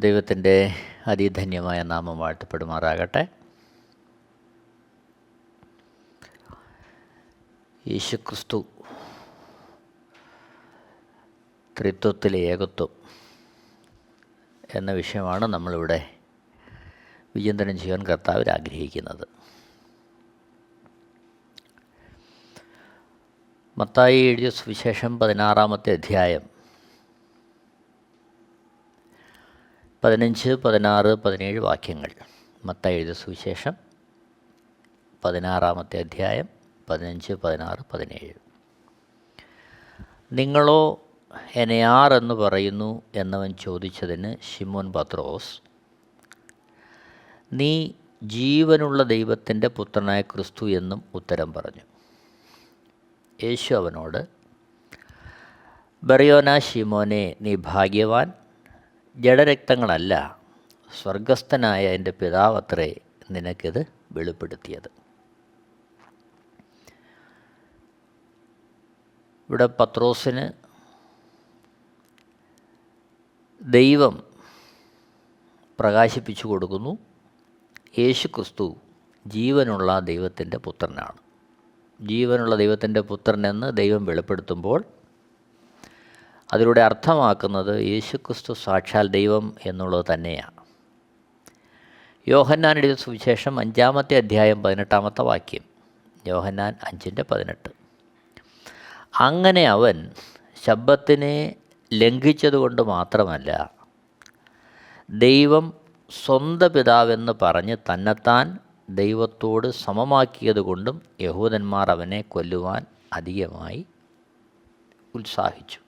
ദൈവത്തിൻ്റെ അതിധന്യമായ നാമം വാഴ്ത്തപ്പെടുമാറാകട്ടെ. യേശുക്രിസ്തു ത്രിത്വത്തിലെ ഏകത്വം എന്ന വിഷയമാണ് നമ്മളിവിടെ വിചിന്തനം ചെയ്യാൻ കർത്താവിൽ ആഗ്രഹിക്കുന്നത്. മത്തായി എഴുതിയ സുവിശേഷം 16-ാമത്തെ അധ്യായം 15, 16, 17 വാക്യങ്ങൾ. മത്തായി എഴുതിയ സുവിശേഷം 16-ാമത്തെ അധ്യായം 15, 16, 17. നിങ്ങളോ എന്നെ ആരെന്ന് പറയുന്നു എന്നവൻ ചോദിച്ചതിന് ശിമോൻ പത്രോസ്, നീ ജീവനുള്ള ദൈവത്തിൻ്റെ പുത്രനായ ക്രിസ്തു എന്നും ഉത്തരം പറഞ്ഞു. യേശു അവനോട്, ബർയോന ശിമോനെ, നീ ഭാഗ്യവാൻ, ജഡരക്തങ്ങളല്ല സ്വർഗസ്ഥനായ എൻ്റെ പിതാവത്രേ നിനക്കിത് വെളിപ്പെടുത്തിയത്. ഇവിടെ പത്രോസിന് ദൈവം പ്രകാശിപ്പിച്ചു കൊടുക്കുന്നു, യേശു ക്രിസ്തു ജീവനുള്ള ദൈവത്തിൻ്റെ പുത്രനാണ്. ജീവനുള്ള ദൈവത്തിൻ്റെ പുത്രനെന്ന് ദൈവം വെളിപ്പെടുത്തുമ്പോൾ അതിലൂടെ അർത്ഥമാക്കുന്നത് യേശുക്രിസ്തു സാക്ഷാൽ ദൈവം എന്നുള്ളത് തന്നെയാണ്. യോഹന്നാൻ എഴുതിയ സുവിശേഷം 5-ാമത്തെ അധ്യായം 18-ാമത്തെ വാക്യം. യോഹന്നാൻ 5:18. അങ്ങനെ അവൻ ശബ്ബത്തിനെ ലംഘിച്ചതുകൊണ്ട് മാത്രമല്ല, ദൈവം സ്വന്തം പിതാവെന്ന് പറഞ്ഞ് തന്നെത്താൻ ദൈവത്തോട് സമമാക്കിയതുകൊണ്ടും യഹൂദന്മാർ അവനെ കൊല്ലുവാൻ അധികമായി ഉത്സാഹിച്ചു.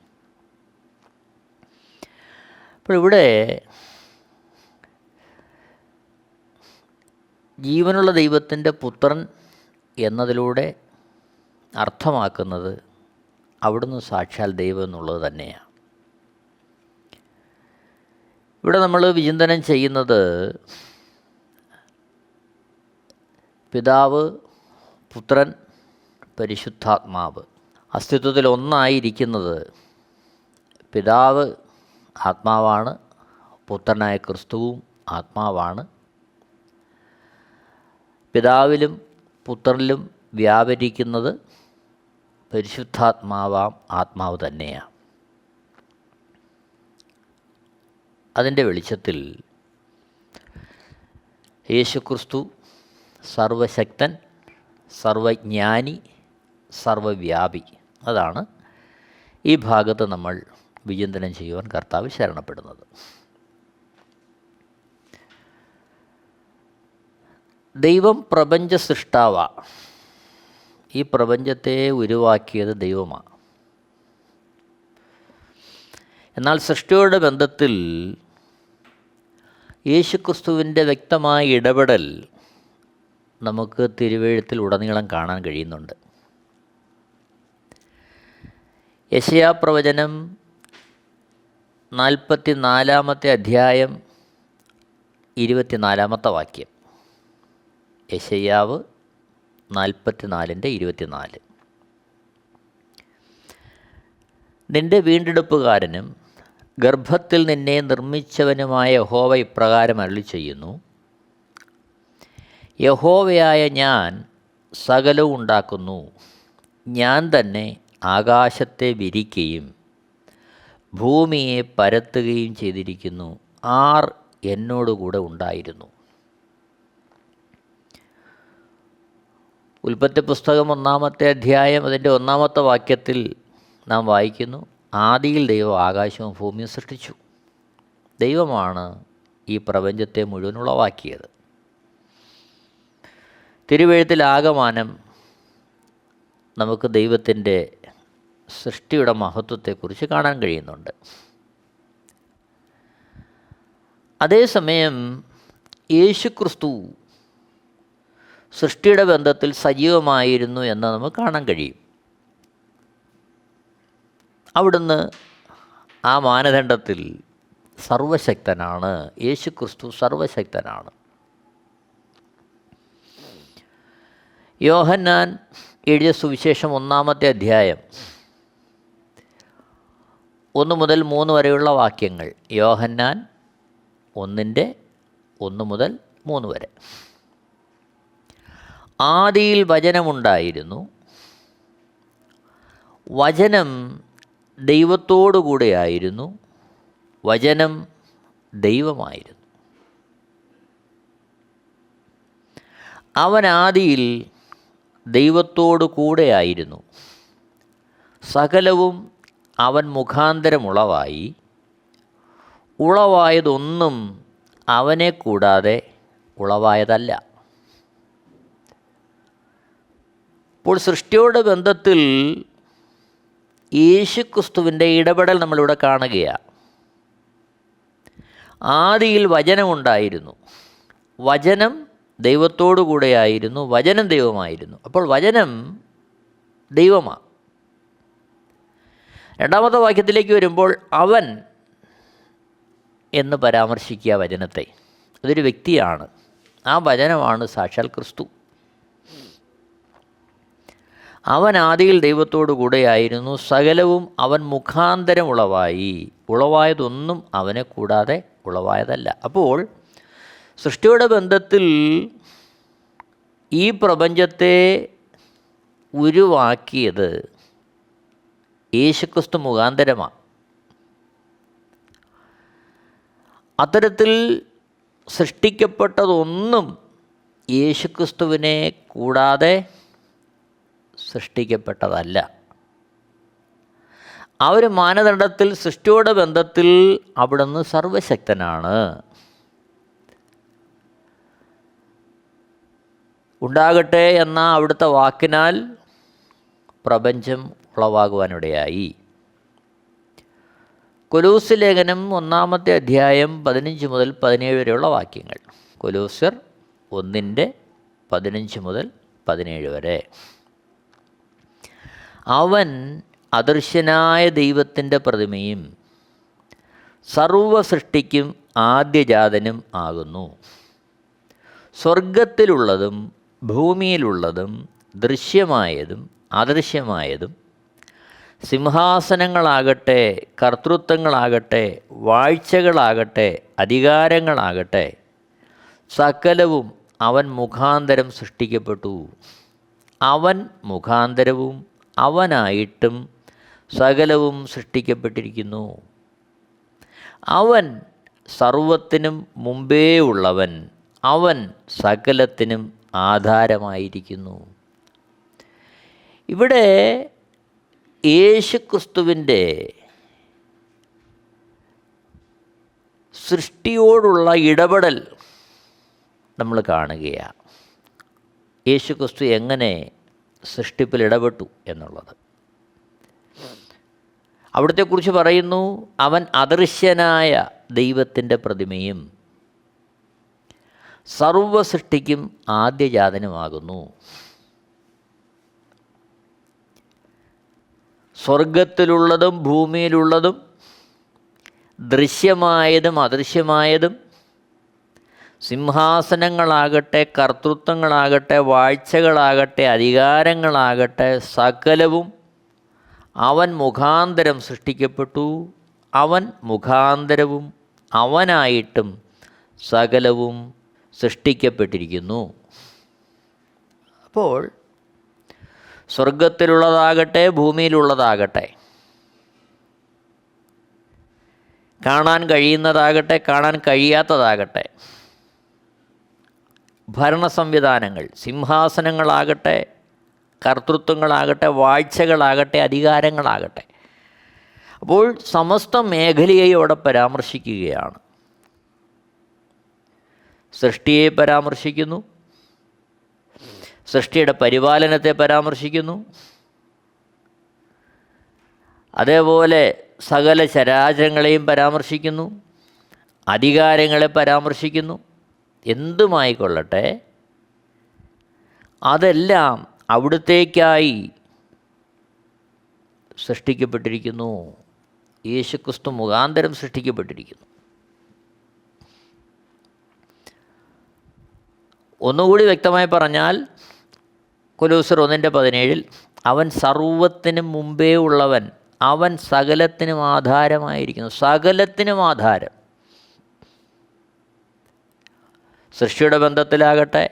അപ്പോൾ ഇവിടെ ജീവനുള്ള ദൈവത്തിൻ്റെ പുത്രൻ എന്നതിലൂടെ അർത്ഥമാക്കുന്നത് അവിടുന്ന് സാക്ഷാൽ ദൈവം എന്നുള്ളത് തന്നെയാണ്. ഇവിടെ നമ്മൾ വിചിന്തനം ചെയ്യുന്നത് പിതാവ്, പുത്രൻ, പരിശുദ്ധാത്മാവ് അസ്തിത്വത്തിൽ ഒന്നായിരിക്കുന്നത്. പിതാവ് ആത്മാവാണ്, പുത്രനായ ക്രിസ്തുവും ആത്മാവാണ്. പിതാവിലും പുത്രനിലും വ്യാപരിക്കുന്നത് പരിശുദ്ധാത്മാവാം ആത്മാവ് തന്നെയാണ്. അതിൻ്റെ വെളിച്ചത്തിൽ യേശുക്രിസ്തു സർവശക്തൻ, സർവജ്ഞാനി, സർവവ്യാപി. അതാണ് ഈ ഭാഗത്ത് നമ്മൾ വിചിന്തനം ചെയ്യുവാൻ കർത്താവ് ശരണപ്പെടുന്നത്. ദൈവം പ്രപഞ്ച സൃഷ്ടാവാണ്. ഈ പ്രപഞ്ചത്തെ ഉരുവാക്കിയത് ദൈവമാണ്. എന്നാൽ സൃഷ്ടിയുടെ ബന്ധത്തിൽ യേശുക്രിസ്തുവിൻ്റെ വ്യക്തമായ ഇടപെടൽ നമുക്ക് തിരുവെഴുത്തിൽ ഉടനീളം കാണാൻ കഴിയുന്നുണ്ട്. യെശയ്യാ പ്രവചനം 44-ാമത്തെ അധ്യായം 24-ാമത്തെ വാക്യം. യെശയ്യാവ് 44:24. നിന്റെ വീണ്ടെടുപ്പുകാരനും ഗർഭത്തിൽ നിന്നെ നിർമ്മിച്ചവനുമായ യഹോവ ഇപ്രകാരം അരുളി ചെയ്യുന്നു, യഹോവയായ ഞാൻ സകലവും ഉണ്ടാക്കുന്നു. ഞാൻ തന്നെ ആകാശത്തെ വിരിക്കുകയും ഭൂമിയെ പരത്തുകയും ചെയ്തിരിക്കുന്നു. ആർ എന്നോടുകൂടെ ഉണ്ടായിരുന്നു. ഉൽപ്പത്തി പുസ്തകം 1-ാമത്തെ അധ്യായം അതിൻ്റെ 1-ാമത്തെ വാക്യത്തിൽ നാം വായിക്കുന്നു, ആദിയിൽ ദൈവം ആകാശവും ഭൂമിയും സൃഷ്ടിച്ചു. ദൈവമാണ് ഈ പ്രപഞ്ചത്തെ മുഴുവൻ ഉളവാക്കിയത്. തിരുവെഴുത്തിൽ ആകമാനം നമുക്ക് ദൈവത്തിൻ്റെ സൃഷ്ടിയുടെ മഹത്വത്തെക്കുറിച്ച് കാണാൻ കഴിയുന്നുണ്ട്. അതേസമയം യേശുക്രിസ്തു സൃഷ്ടിയുടെ ബന്ധത്തിൽ സജീവമായിരുന്നു എന്ന് നമുക്ക് കാണാൻ കഴിയും. അവിടുന്ന് ആ മാനദണ്ഡത്തിൽ സർവശക്തനാണ്. യേശുക്രിസ്തു സർവശക്തനാണ്. യോഹന്നാൻ എഴുതിയ സുവിശേഷം 1-ാമത്തെ അധ്യായം 1 മുതൽ 3 വരെയുള്ള വാക്യങ്ങൾ. യോഹന്നാൻ 1 മുതൽ 3 വരെ. ആദിയിൽ വചനമുണ്ടായിരുന്നു, വചനം ദൈവത്തോടു കൂടെയായിരുന്നു, വചനം ദൈവമായിരുന്നു. അവൻ ആദിയിൽ ദൈവത്തോടു കൂടെയായിരുന്നു. സകലവും അവൻ മുഖാന്തരം ഉളവായി. ഉളവായതൊന്നും അവനെ കൂടാതെ ഉളവായതല്ല. ഇപ്പോൾ സൃഷ്ടിയോടെ ബന്ധത്തിൽ യേശുക്രിസ്തുവിൻ്റെ ഇടപെടൽ നമ്മളിവിടെ കാണുകയാണ്. ആദിയിൽ വചനമുണ്ടായിരുന്നു, വചനം ദൈവത്തോടു കൂടെയായിരുന്നു, വചനം ദൈവമായിരുന്നു. അപ്പോൾ വചനം ദൈവമാണ്. രണ്ടാമത്തെ വാക്യത്തിലേക്ക് വരുമ്പോൾ അവൻ എന്ന് പരാമർശിക്കുക വചനത്തെ. അതൊരു വ്യക്തിയാണ്. ആ വചനമാണ് സാക്ഷാൽ ക്രിസ്തു. അവൻ ആദിയിൽ ദൈവത്തോടു കൂടെയായിരുന്നു, സകലവും അവൻ മുഖാന്തരം ഉളവായി. ഉളവായതൊന്നും അവനെ കൂടാതെ ഉളവായതല്ല. അപ്പോൾ സൃഷ്ടിയുടെ ബന്ധത്തിൽ ഈ പ്രപഞ്ചത്തെ ഉരുവാക്കിയത് യേശുക്രിസ്തു മുഖാന്തരമാണ്. അത്തരത്തിൽ സൃഷ്ടിക്കപ്പെട്ടതൊന്നും യേശുക്രിസ്തുവിനെ കൂടാതെ സൃഷ്ടിക്കപ്പെട്ടതല്ല. ആ ഒരു മാനദണ്ഡത്തിൽ സൃഷ്ടിയോടെ ബന്ധത്തിൽ അവിടുന്ന് സർവശക്തനാണ്. ഉണ്ടാകട്ടെ എന്ന അവിടുത്തെ വാക്കിനാൽ പ്രപഞ്ചം ഉളവാകുവാനിടയായി. കൊലോസ്യ ലേഖനം 1-ാമത്തെ അധ്യായം 15 മുതൽ 17 വരെയുള്ള വാക്യങ്ങൾ. കൊലോസ്യർ 1:15 മുതൽ 17 വരെ. അവൻ അദൃശ്യനായ ദൈവത്തിൻ്റെ പ്രതിമയും സർവ സൃഷ്ടിക്കും ആദ്യജാതനും ആകുന്നു. സ്വർഗത്തിലുള്ളതും ഭൂമിയിലുള്ളതും ദൃശ്യമായതും അദൃശ്യമായതും, സിംഹാസനങ്ങളാകട്ടെ, കർത്തൃത്വങ്ങളാകട്ടെ, വാഴ്ചകളാകട്ടെ, അധികാരങ്ങളാകട്ടെ, സകലവും അവൻ മുഖാന്തരം സൃഷ്ടിക്കപ്പെട്ടു. അവൻ മുഖാന്തരവും അവനായിട്ടും സകലവും സൃഷ്ടിക്കപ്പെട്ടിരിക്കുന്നു. അവൻ സർവത്തിനും മുമ്പേ ഉള്ളവൻ, അവൻ സകലത്തിനും ആധാരമായിരിക്കുന്നു. ഇവിടെ യേശുക്രിസ്തുവിൻ്റെ സൃഷ്ടിയോടുള്ള ഇടപെടൽ നമ്മൾ കാണുകയാണ്. യേശുക്രിസ്തു എങ്ങനെ സൃഷ്ടിപ്പിൽ ഇടപെട്ടു എന്നുള്ളത്. അവിടത്തെക്കുറിച്ച് പറയുന്നു, അവൻ അദൃശ്യനായ ദൈവത്തിൻ്റെ പ്രതിമയും സർവ സൃഷ്ടിക്കും ആദ്യജാതനുമാകുന്നു. സ്വർഗത്തിലുള്ളതും ഭൂമിയിലുള്ളതും ദൃശ്യമായതും അദൃശ്യമായതും, സിംഹാസനങ്ങളാകട്ടെ, കർത്തൃത്വങ്ങളാകട്ടെ, വാഴ്ചകളാകട്ടെ, അധികാരങ്ങളാകട്ടെ, സകലവും അവൻ മുഖാന്തരം സൃഷ്ടിക്കപ്പെട്ടു. അവൻ മുഖാന്തരവും അവനായിട്ടും സകലവും സൃഷ്ടിക്കപ്പെട്ടിരിക്കുന്നു. അപ്പോൾ സ്വർഗത്തിലുള്ളതാകട്ടെ, ഭൂമിയിലുള്ളതാകട്ടെ, കാണാൻ കഴിയുന്നതാകട്ടെ, കാണാൻ കഴിയാത്തതാകട്ടെ, ഭരണ സംവിധാനങ്ങൾ, സിംഹാസനങ്ങളാകട്ടെ, കർത്തൃത്വങ്ങളാകട്ടെ, വാഴ്ചകളാകട്ടെ, അധികാരങ്ങളാകട്ടെ, അപ്പോൾ സമസ്ത മേഖലയെയും അവിടെ പരാമർശിക്കുകയാണ്. സൃഷ്ടിയെ പരാമർശിക്കുന്നു, സൃഷ്ടിയുടെ പരിപാലനത്തെ പരാമർശിക്കുന്നു, അതേപോലെ സകല ചരാചരങ്ങളെയും പരാമർശിക്കുന്നു, അധികാരങ്ങളെ പരാമർശിക്കുന്നു. എന്തുമായിക്കൊള്ളട്ടെ, അതെല്ലാം അവിടുത്തേക്കായി സൃഷ്ടിക്കപ്പെട്ടിരിക്കുന്നു. യേശുക്രിസ്തു മുഖാന്തരം സൃഷ്ടിക്കപ്പെട്ടിരിക്കുന്നു. ഒന്നുകൂടി വ്യക്തമായി പറഞ്ഞാൽ, കൊലോസ്യർ 1:17 അവൻ സർവത്തിനും മുമ്പേ ഉള്ളവൻ, അവൻ സകലത്തിനും ആധാരമായിരിക്കുന്നു. സകലത്തിനും ആധാരം. സൃഷ്ടിയുടെ ബന്ധത്തിലാകട്ടെ,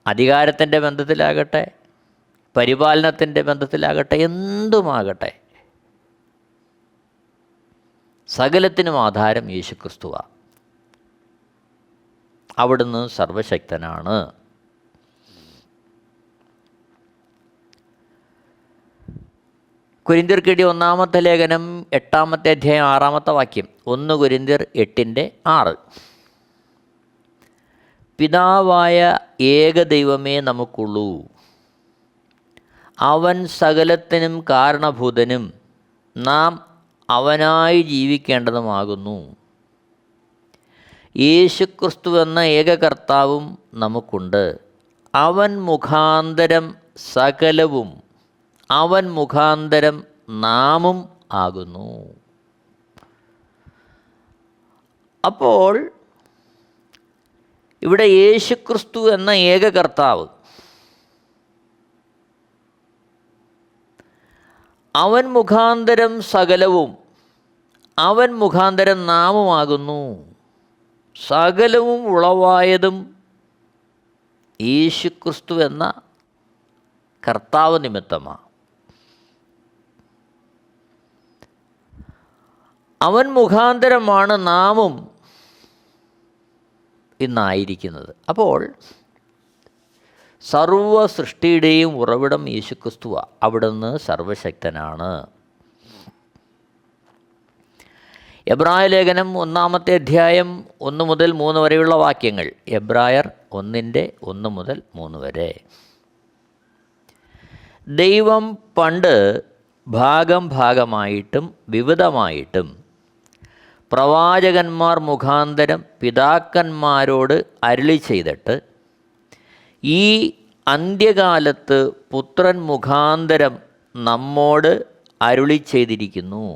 അധികാരത്തിൻ്റെ ബന്ധത്തിലാകട്ടെ, പരിപാലനത്തിൻ്റെ ബന്ധത്തിലാകട്ടെ, എന്തുമാകട്ടെ, സകലത്തിനും ആധാരം യേശുക്രിസ്തുവാണ്. അവിടുന്ന് സർവശക്തനാണ്. കൊരിന്ത്യർക്കെഴുതിയ 1-ാമത്തെ ലേഖനം 8-ാമത്തെ അധ്യായം 6-ാമത്തെ വാക്യം. 1 കൊരിന്ത്യർ 8:6. പിതാവായ ഏക ദൈവമേ നമുക്കുള്ളൂ. അവൻ സകലത്തിനും കാരണഭൂതനും നാം അവനായി ജീവിക്കേണ്ടതുമാകുന്നു. യേശുക്രിസ്തു എന്ന ഏക കർത്താവും നമുക്കുണ്ട്. അവൻ മുഖാന്തരം സകലവും, അവൻ മുഖാന്തരം നാമും ആകുന്നു. അപ്പോൾ ഇവിടെ യേശുക്രിസ്തു എന്ന ഏക കർത്താവ്, അവൻ മുഖാന്തരം സകലവും, അവൻ മുഖാന്തരം നാമുമാകുന്നു. സകലവും ഉളവായതും യേശുക്രിസ്തു എന്ന കർത്താവ് നിമിത്തമാണ്. അവൻ മുഖാന്തരമാണ് നാമും ഇന്നായിരിക്കുന്നത്. അപ്പോൾ സർവ സൃഷ്ടിയുടെയും ഉറവിടം യേശുക്രിസ്തുവാണ്. അവിടുന്ന് സർവശക്തനാണ്. എബ്രായ ലേഖനം 1-ാമത്തെ അധ്യായം 1 മുതൽ 3 വരെയുള്ള വാക്യങ്ങൾ. എബ്രായർ 1:1 മുതൽ 3 വരെ. ദൈവം പണ്ട് ഭാഗമായിട്ടും വിവിധമായിട്ടും പ്രവാചകന്മാർ മുഖാന്തരം പിതാക്കന്മാരോട് അരുളി ചെയ്തിട്ട് ഈ അന്ത്യകാലത്ത് പുത്രൻ മുഖാന്തരം നമ്മോട് അരുളി ചെയ്തിരിക്കുന്നു.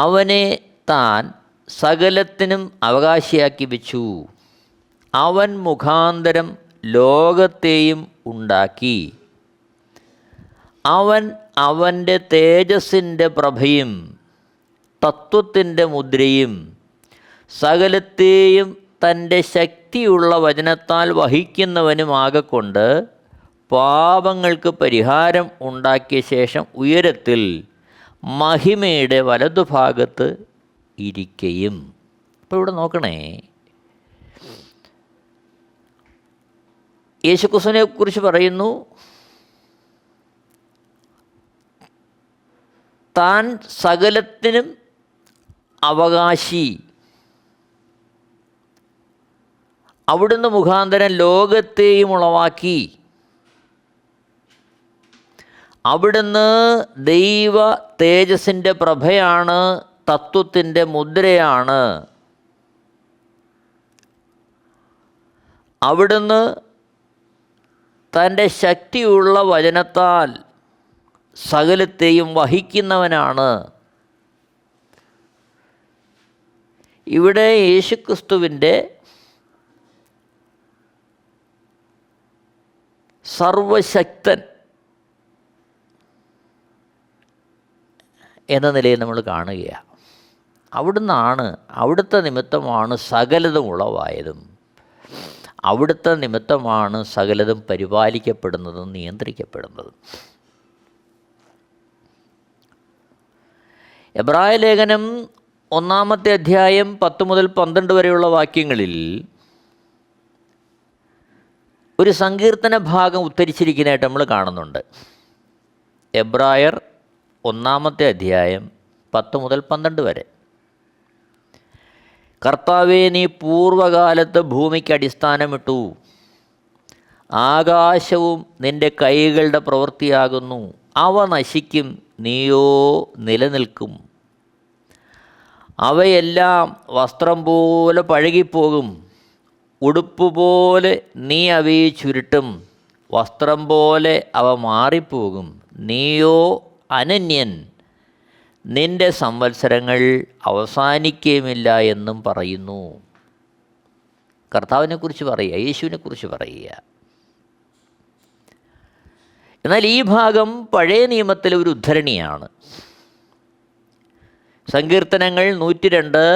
അവനെ താൻ സകലത്തിനും അവകാശിയാക്കി വെച്ചു. അവൻ മുഖാന്തരം ലോകത്തെയും ഉണ്ടാക്കി. അവൻ അവൻ്റെ തേജസ്സിൻ്റെ പ്രഭയും തത്വത്തിൻ്റെ മുദ്രയും സകലത്തെയും തൻ്റെ ശക്തിയുള്ള വചനത്താൽ വഹിക്കുന്നവനുമാകൊണ്ട് പാപങ്ങൾക്ക് പരിഹാരം ഉണ്ടാക്കിയ ശേഷം ഉയരത്തിൽ മഹിമയുടെ വലതുഭാഗത്ത് ഇരിക്കുകയും. അപ്പോൾ ഇവിടെ നോക്കണേ, യേശുക്രിസ്തുവിനെ കുറിച്ച് പറയുന്നു, താൻ സകലത്തിനും അവകാശി. അവിടുന്ന് മുഖാന്തരം ലോകത്തെയും ഉളവാക്കി. അവിടുന്ന് ദൈവ തേജസ്സിൻ്റെ പ്രഭയാണ്, തത്വത്തിൻ്റെ മുദ്രയാണ്. അവിടുന്ന് തൻ്റെ ശക്തിയുള്ള വചനത്താൽ സകലത്തെയും വഹിക്കുന്നവനാണ്. ഇവിടെ യേശുക്രിസ്തുവിൻ്റെ സർവശക്തൻ എന്ന നിലയിൽ നമ്മൾ കാണുകയാണ്. അവിടുന്നാണ്, അവിടുത്തെ നിമിത്തമാണ് സകലതും ഉളവായതും. അവിടുത്തെ നിമിത്തമാണ് സകലതും പരിപാലിക്കപ്പെടുന്നതും നിയന്ത്രിക്കപ്പെടുന്നതും. എബ്രായ ലേഖനം 1-ാമത്തെ അധ്യായം 10 മുതൽ 12 വരെയുള്ള വാക്യങ്ങളിൽ ഒരു സങ്കീർത്തന ഭാഗം ഉദ്ധരിച്ചിരിക്കുന്നതായിട്ട് നമ്മൾ കാണുന്നുണ്ട്. എബ്രായർ 1-ാമത്തെ അധ്യായം 10 മുതൽ 12 വരെ. കർത്താവേ, നീ പൂർവകാലത്ത് ഭൂമിക്ക് അടിസ്ഥാനമിട്ടു. ആകാശവും നിൻ്റെ കൈകളുടെ പ്രവൃത്തിയാകുന്നു. അവ നശിക്കും, നീയോ നിലനിൽക്കും. അവയെല്ലാം വസ്ത്രം പോലെ പഴകിപ്പോകും. ഉടുപ്പുപോലെ നീ അവയെ ചുരുട്ടും. വസ്ത്രം പോലെ അവ മാറിപ്പോകും. നീയോ അനന്യൻ, നിൻ്റെ സംവത്സരങ്ങൾ അവസാനിക്കുകയുമില്ല എന്നും പറയുന്നു. കർത്താവിനെക്കുറിച്ച് പറയുക, യേശുവിനെക്കുറിച്ച് പറയുക. എന്നാൽ ഈ ഭാഗം പഴയ നിയമത്തിലെ ഒരു ഉദ്ധരണിയാണ്. സങ്കീർത്തനങ്ങൾ 102,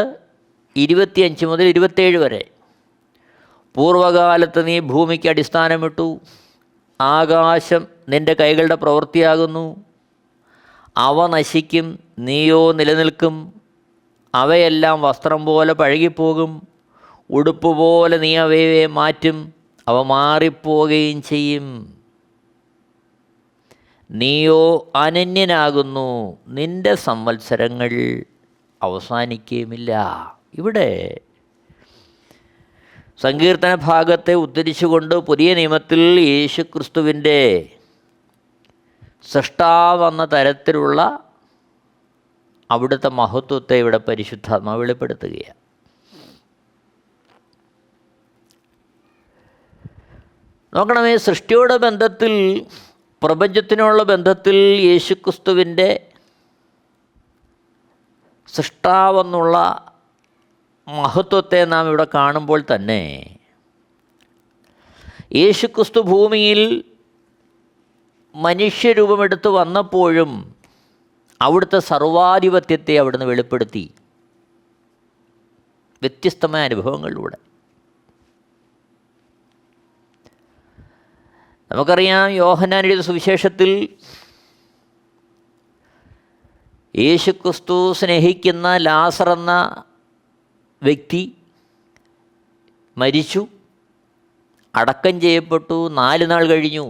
25 മുതൽ 27 വരെ. പൂർവകാലത്ത് നീ ഭൂമിക്ക് അടിസ്ഥാനമിട്ടു, ആകാശം നിൻ്റെ കൈകളുടെ പ്രവൃത്തിയാകുന്നു. അവ നശിക്കും, നീയോ നിലനിൽക്കും. അവയെല്ലാം വസ്ത്രം പോലെ പഴകിപ്പോകും, ഉടുപ്പ് പോലെ നീ അവയെ മാറ്റും, അവ മാറിപ്പോവുകയും ചെയ്യും. നീയോ അനന്യനാകുന്നു, നിൻ്റെ സംവത്സരങ്ങൾ അവസാനിക്കുകയുമില്ല. ഇവിടെ സങ്കീർത്തന ഭാഗത്തെ ഉദ്ധരിച്ചുകൊണ്ട് പുതിയ നിയമത്തിൽ യേശുക്രിസ്തുവിൻ്റെ സൃഷ്ടാവെന്ന തരത്തിലുള്ള അവിടുത്തെ മഹത്വത്തെ ഇവിടെ പരിശുദ്ധാത്മാവ് വെളിപ്പെടുത്തുകയാണ്. നോക്കണമേ, സൃഷ്ടിയുടെ ബന്ധത്തിൽ, പ്രപഞ്ചത്തിനുള്ള ബന്ധത്തിൽ യേശുക്രിസ്തുവിൻ്റെ സൃഷ്ടാവെന്നുള്ള മഹത്വത്തെ നാം ഇവിടെ കാണുമ്പോൾ തന്നെ യേശുക്രിസ്തു ഭൂമിയിൽ മനുഷ്യരൂപമെടുത്ത് വന്നപ്പോഴും അവിടുത്തെ സർവാധിപത്യത്തെ അവിടുന്ന് വെളിപ്പെടുത്തി വ്യത്യസ്തമായ അനുഭവങ്ങളിലൂടെ. നമുക്കറിയാം, യോഹന്നാൻ എഴുതിയ സുവിശേഷത്തിൽ യേശുക്രിസ്തു സ്നേഹിക്കുന്ന ലാസർ എന്ന വ്യക്തി മരിച്ചു, അടക്കം ചെയ്യപ്പെട്ടു, 4 നാൾ കഴിഞ്ഞു.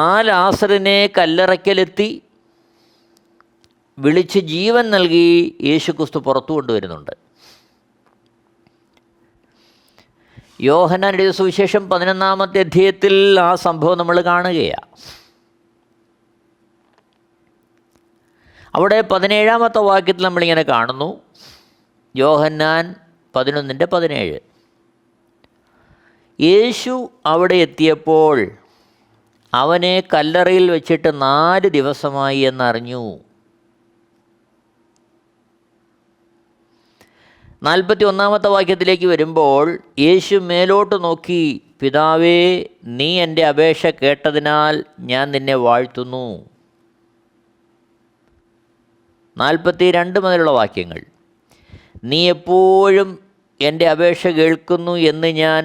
ആ ലാസറിനെ കല്ലറയ്ക്കലെത്തി വിളിച്ച് ജീവൻ നൽകി യേശുക്രിസ്തു പുറത്തു കൊണ്ടുവരുന്നുണ്ട്. യോഹന്നാൻ എഴുതിയ സുവിശേഷം 11-ാമത്തെ അധ്യായത്തിൽ ആ സംഭവം നമ്മൾ കാണുകയാണ്. അവിടെ 17-ാമത്തെ വാക്യത്തിൽ നമ്മളിങ്ങനെ കാണുന്നു. യോഹന്നാൻ 11:17. യേശു അവിടെ എത്തിയപ്പോൾ അവനെ കല്ലറയിൽ വെച്ചിട്ട് 4 ദിവസമായി എന്നറിഞ്ഞു. 41-ാമത്തെ വാക്യത്തിലേക്ക് വരുമ്പോൾ യേശു മേലോട്ട് നോക്കി, പിതാവേ, നീ എൻ്റെ അപേക്ഷ കേട്ടതിനാൽ ഞാൻ നിന്നെ വാഴ്ത്തുന്നു. 42 മുതലുള്ള വാക്യങ്ങൾ, നീ എപ്പോഴും എൻ്റെ അപേക്ഷ കേൾക്കുന്നു എന്ന് ഞാൻ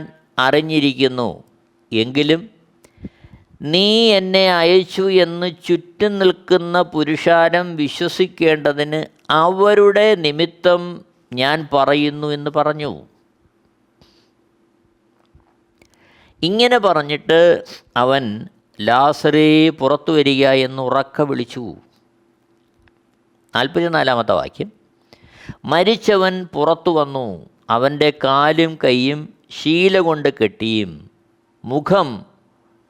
അറിഞ്ഞിരിക്കുന്നു. എങ്കിലും നീ എന്നെ അയച്ചു എന്ന് ചുറ്റും നിൽക്കുന്ന പുരുഷാരം വിശ്വസിക്കേണ്ടതിന് അവരുടെ നിമിത്തം ഞാൻ പറയുന്നു എന്ന് പറഞ്ഞു. ഇങ്ങനെ പറഞ്ഞിട്ട് അവൻ, ലാസറേ, പുറത്തു വരിക എന്ന് ഉറക്കെ വിളിച്ചു. 44-ാമത്തെ വാക്യം, മരിച്ചവൻ പുറത്തു വന്നു, അവൻ്റെ കാലും കൈയും ശീല കൊണ്ട് കെട്ടിയും മുഖം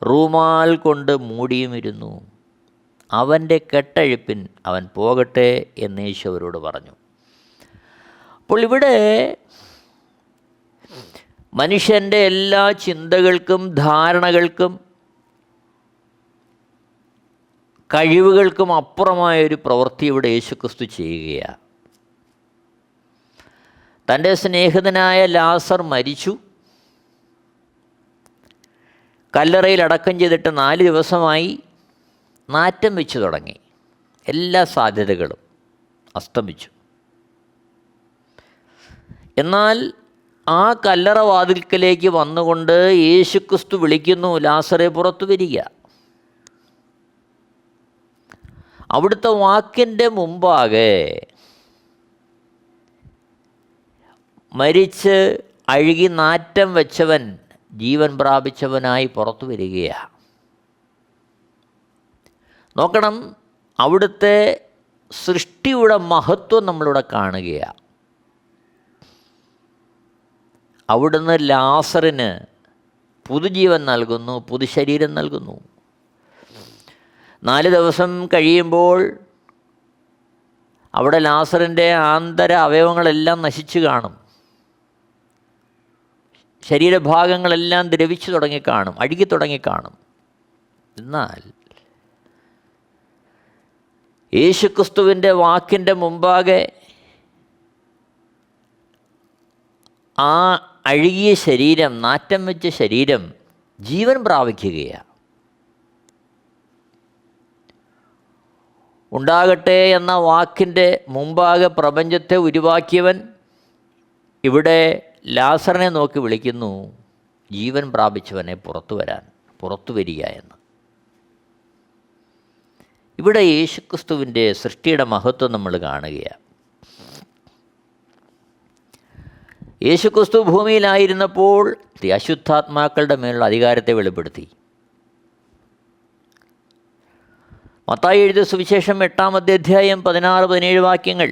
റൂമാൽ കൊണ്ട് മൂടിയുമിരുന്നു. അവൻ്റെ കെട്ടഴിപ്പിൻ അവൻ പോകട്ടെ എന്ന് യേശു അവരോട് പറഞ്ഞു. അപ്പോൾ ഇവിടെ മനുഷ്യൻ്റെ എല്ലാ ചിന്തകൾക്കും ധാരണകൾക്കും കഴിവുകൾക്കും അപ്പുറമായൊരു പ്രവൃത്തി ഇവിടെ യേശുക്രിസ്തു ചെയ്യുകയാണ്. തൻ്റെ സ്നേഹിതനായ ലാസർ മരിച്ചു, കല്ലറയിൽ അടക്കം ചെയ്തിട്ട് 4 ദിവസമായി. നാറ്റം വെച്ച് തുടങ്ങി, എല്ലാ സാധ്യതകളും അസ്തമിച്ചു. എന്നാൽ ആ കല്ലറ വാതിൽക്കലേക്ക് വന്നുകൊണ്ട് യേശുക്രിസ്തു വിളിക്കുന്നു, ലാസറെ പുറത്തു വരിക. അവിടുത്തെ വാക്കിൻ്റെ മുമ്പാകെ മരിച്ച് അഴുകി നാറ്റം വെച്ചവൻ ജീവൻ പ്രാപിച്ചവനായി പുറത്തു വരികയാണ്. നോക്കണം, അവിടുത്തെ സൃഷ്ടിയുടെ മഹത്വം നമ്മളിവിടെ കാണുകയാണ്. അവിടുന്ന് ലാസറിന് പുതുജീവൻ നൽകുന്നു, പുതുശരീരം നൽകുന്നു. 4 ദിവസം കഴിയുമ്പോൾ അവിടെ ലാസറിൻ്റെ ആന്തര അവയവങ്ങളെല്ലാം നശിച്ചു കാണും, ശരീരഭാഗങ്ങളെല്ലാം ദ്രവിച്ചു തുടങ്ങിക്കാണും, അഴുകി തുടങ്ങിക്കാണും. എന്നാൽ യേശുക്രിസ്തുവിൻ്റെ വാക്കിൻ്റെ മുമ്പാകെ ആ അഴുകിയ ശരീരം, നാറ്റം വെച്ച ശരീരം ജീവൻ പ്രാപിക്കുകയാണ്. ഉണ്ടാകട്ടെ എന്ന വാക്കിൻ്റെ മുമ്പാകെ പ്രപഞ്ചത്തെ ഉരുവാക്കിയവൻ, ഇവിടെ ലാസറിനെ നോക്കി വിളിക്കുന്നു, ജീവൻ പ്രാപിച്ചവനെ പുറത്തു വരിക എന്ന്. ഇവിടെ യേശുക്രിസ്തുവിൻ്റെ സൃഷ്ടിയുടെ മഹത്വം നമ്മൾ കാണുകയാണ്. യേശുക്രിസ്തു ഭൂമിയിലായിരുന്നപ്പോൾ അശുദ്ധാത്മാക്കളുടെ മേലുള്ള അധികാരത്തെ വെളിപ്പെടുത്തി. മത്തായി എഴുതിയ സുവിശേഷം 8-ാമത്തെ അധ്യായം 16-17 വാക്യങ്ങൾ.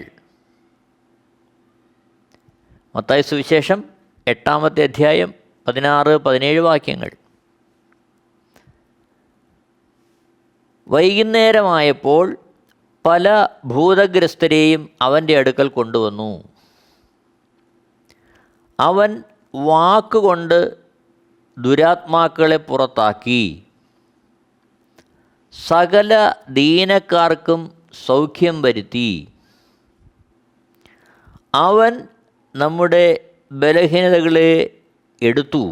മത്തായി സുവിശേഷം 8-ാമത്തെ അധ്യായം 16-17 വാക്യങ്ങൾ. വൈകുന്നേരമായപ്പോൾ പല ഭൂതഗ്രസ്തരെയും അവൻ്റെ അടുക്കൽ കൊണ്ടുവന്നു. അവൻ വാക്കുകൊണ്ട് ദുരാത്മാക്കളെ പുറത്താക്കി സകല ദീനക്കാർക്കും സൗഖ്യം വരുത്തി. അവൻ നമ്മുടെ ബലഹീനതകളെ എടുത്തു,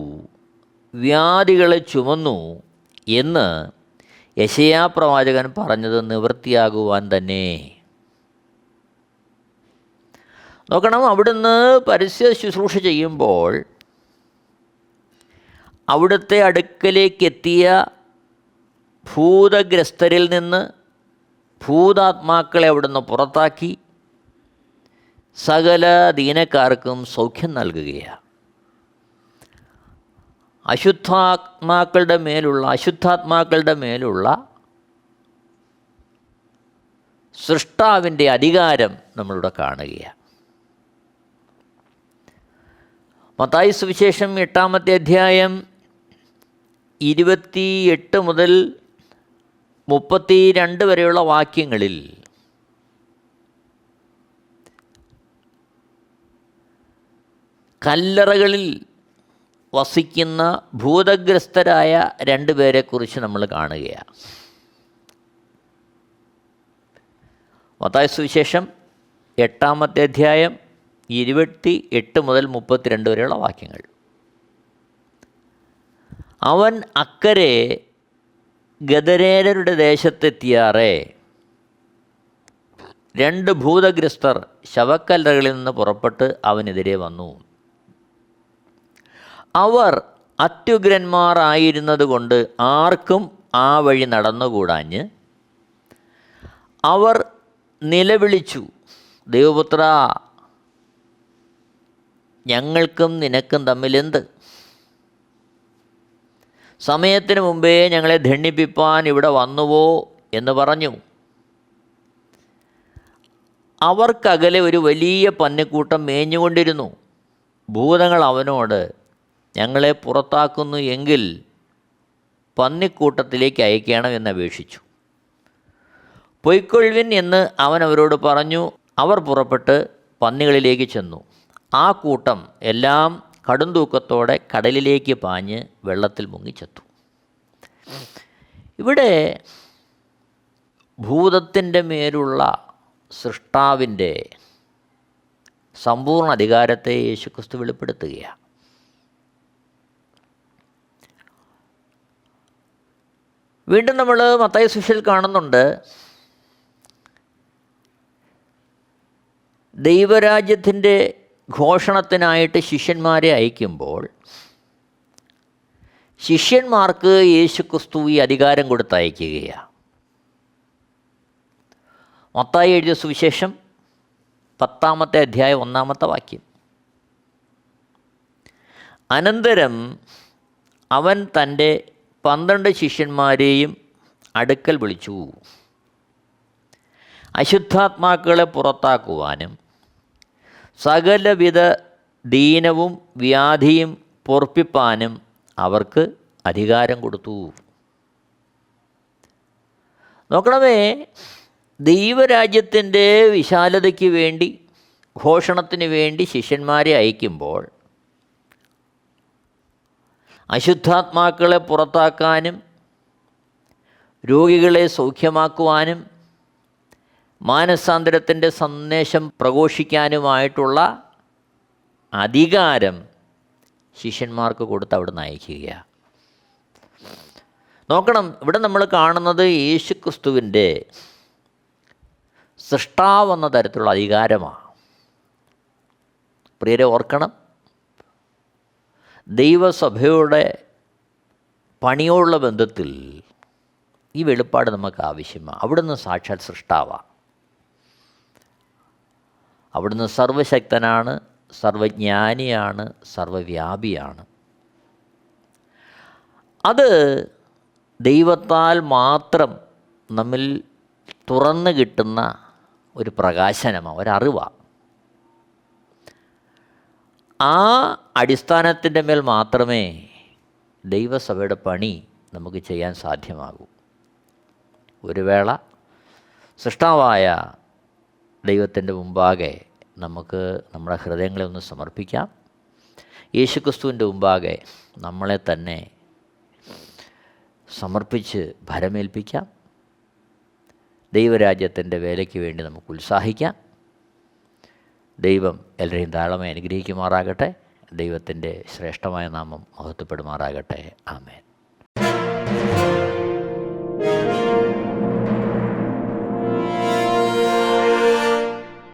വ്യാധികളെ ചുമന്നു എന്ന് യെശയ്യാ പ്രവാചകൻ പറഞ്ഞത് നിവൃത്തിയാകുവാൻ തന്നെ. നോക്കണം, അവിടുന്ന് പരസ്യ ശുശ്രൂഷ ചെയ്യുമ്പോൾ അവിടുത്തെ അടുക്കലേക്കെത്തിയ ഭൂതഗ്രസ്തരിൽ നിന്ന് ഭൂതാത്മാക്കളെ അവിടുന്ന് പുറത്താക്കി സകല ദീനക്കാർക്കും സൗഖ്യം നൽകുകയാണ്. അശുദ്ധാത്മാക്കളുടെ മേലുള്ള സൃഷ്ടാവിൻ്റെ അധികാരം നമ്മളിവിടെ കാണുകയാണ്. മത്തായി സുവിശേഷം 8-ാമത്തെ അധ്യായം 28 മുതൽ 32 വരെയുള്ള വാക്യങ്ങളിൽ കല്ലറകളിൽ വസിക്കുന്ന ഭൂതഗ്രസ്തരായ 2 പേരെക്കുറിച്ച് നമ്മൾ കാണുകയാണ്. മത്തായി സുവിശേഷം 8-ാമത്തെ അധ്യായം 28 മുതൽ 32 വരെയുള്ള വാക്യങ്ങൾ. അവൻ അക്കരെ ഗദരേരരുടെ ദേശത്തെത്തിയാറെ 2 ഭൂതഗ്രസ്തർ ശവക്കല്ലറകളിൽ നിന്ന് പുറപ്പെട്ട് അവനെതിരെ വന്നു. അവർ അത്യുഗ്രന്മാരായിരുന്നത് കൊണ്ട് ആർക്കും ആ വഴി നടന്നുകൂടാഞ്ഞ് അവർ നിലവിളിച്ചു, ദൈവപുത്ര, ഞങ്ങൾക്കും നിനക്കും തമ്മിലെന്ത്? സമയത്തിന് മുമ്പേ ഞങ്ങളെ ദണ്ഡിപ്പിപ്പാൻ ഇവിടെ വന്നുവോ എന്ന് പറഞ്ഞു. അവർക്കകലെ ഒരു വലിയ പന്നിക്കൂട്ടം മേഞ്ഞുകൊണ്ടിരുന്നു. ഭൂതങ്ങൾ അവനോട്, ഞങ്ങളെ പുറത്താക്കുന്നു എങ്കിൽ പന്നിക്കൂട്ടത്തിലേക്ക് അയക്കണം അപേക്ഷിച്ചു. പൊയ്ക്കൊള്ളുവിൻ എന്ന് അവൻ അവരോട് പറഞ്ഞു. അവർ പുറപ്പെട്ട് പന്നികളിലേക്ക് ചെന്നു. ആ കൂട്ടം എല്ലാം കടുംതൂക്കത്തോടെ കടലിലേക്ക് പാഞ്ഞ് വെള്ളത്തിൽ മുങ്ങിച്ചെത്തു. ഇവിടെ ഭൂതത്തിൻ്റെ മേലുള്ള സൃഷ്ടാവിൻ്റെ സമ്പൂർണ്ണ അധികാരത്തെ യേശുക്രിസ്തു വെളിപ്പെടുത്തുകയാണ്. വീണ്ടും നമ്മൾ മത്തായി സുവിശേഷത്തിൽ കാണുന്നുണ്ട്, ദൈവരാജ്യത്തിൻ്റെ ഘോഷണത്തിനായിട്ട് ശിഷ്യന്മാരെ അയക്കുമ്പോൾ ശിഷ്യന്മാർക്ക് യേശുക്രിസ്തു ഈ അധികാരം കൊടുത്തയക്കുകയാണ്. മത്തായി എഴുതിയ സുവിശേഷം 10-ാമത്തെ അധ്യായം 1-ാമത്തെ വാക്യം. അനന്തരം അവൻ തൻ്റെ 12 ശിഷ്യന്മാരെയും അടുക്കൽ വിളിച്ചു. അശുദ്ധാത്മാക്കളെ പുറത്താക്കുവാനും സകലവിധ ദീനവും വ്യാധിയും പൊറുപ്പിപ്പാനും അവർക്ക് അധികാരം കൊടുത്തു. നോക്കണമേ, ദൈവരാജ്യത്തിൻ്റെ വിശാലതയ്ക്ക് വേണ്ടി, ഘോഷണത്തിന് വേണ്ടി ശിഷ്യന്മാരെ അയക്കുമ്പോൾ അശുദ്ധാത്മാക്കളെ പുറത്താക്കാനും രോഗികളെ സൗഖ്യമാക്കുവാനും മാനസാന്തരത്തിൻ്റെ സന്ദേശം പ്രഘോഷിക്കാനുമായിട്ടുള്ള അധികാരം ശിഷ്യന്മാർക്ക് കൊടുത്ത് അവിടുന്ന് അയക്കുകയാണ്. നോക്കണം, ഇവിടെ നമ്മൾ കാണുന്നത് യേശുക്രിസ്തുവിൻ്റെ സൃഷ്ടാവെന്ന തരത്തിലുള്ള അധികാരമാണ്. പ്രിയരെ ഓർക്കണം, ദൈവസഭയുടെ പണിയോടുള്ള ബന്ധത്തിൽ ഈ വെളിപ്പാട് നമുക്ക് ആവശ്യമാണ്. അവിടുന്ന് സാക്ഷാൽ സൃഷ്ടാവാണ്. അവിടുന്ന് സർവശക്തനാണ്, സർവജ്ഞാനിയാണ്, സർവവ്യാപിയാണ്. അത് ദൈവത്താൽ മാത്രം നമ്മിൽ തുറന്നു കിട്ടുന്ന ഒരു പ്രകാശനമാണ്, ഒരറിവാണ്. ആ അടിസ്ഥാനത്തിൻ്റെ മേൽ മാത്രമേ ദൈവസഭയുടെ പണി നമുക്ക് ചെയ്യാൻ സാധ്യമാകൂ. ഒരു വേള സൃഷ്ടാവായ ദൈവത്തിൻ്റെ മുമ്പാകെ നമുക്ക് നമ്മുടെ ഹൃദയങ്ങളെ ഒന്ന് സമർപ്പിക്കാം. യേശുക്രിസ്തുവിൻ്റെ മുമ്പാകെ നമ്മളെ തന്നെ സമർപ്പിച്ച് ഭരമേൽപ്പിക്കാം. ദൈവരാജ്യത്തിൻ്റെ വേലയ്ക്ക് വേണ്ടി നമുക്ക് ഉത്സാഹിക്കാം. ദൈവം എല്ലാവരെയും ധാരാളമായി അനുഗ്രഹിക്കുമാറാകട്ടെ. ദൈവത്തിൻ്റെ ശ്രേഷ്ഠമായ നാമം മഹത്വപ്പെടുമാറാകട്ടെ. ആമേൻ.